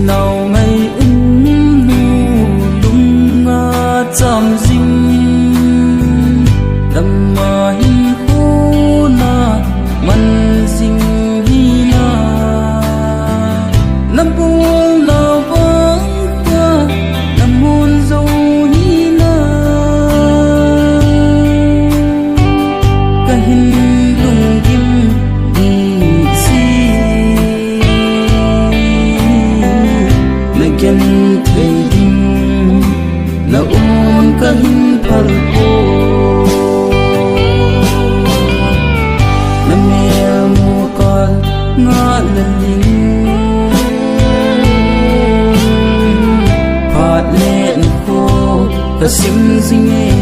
nào ngày nu lung nga cham dinh đam ma hin khu na man dinh hi na nam buông nào vắng qua nam hôn dấu hi na cả hin lung kim đi si na gen thầy dinh na ôn cả hin phal ko nga laling phát lên khô cả sim dinh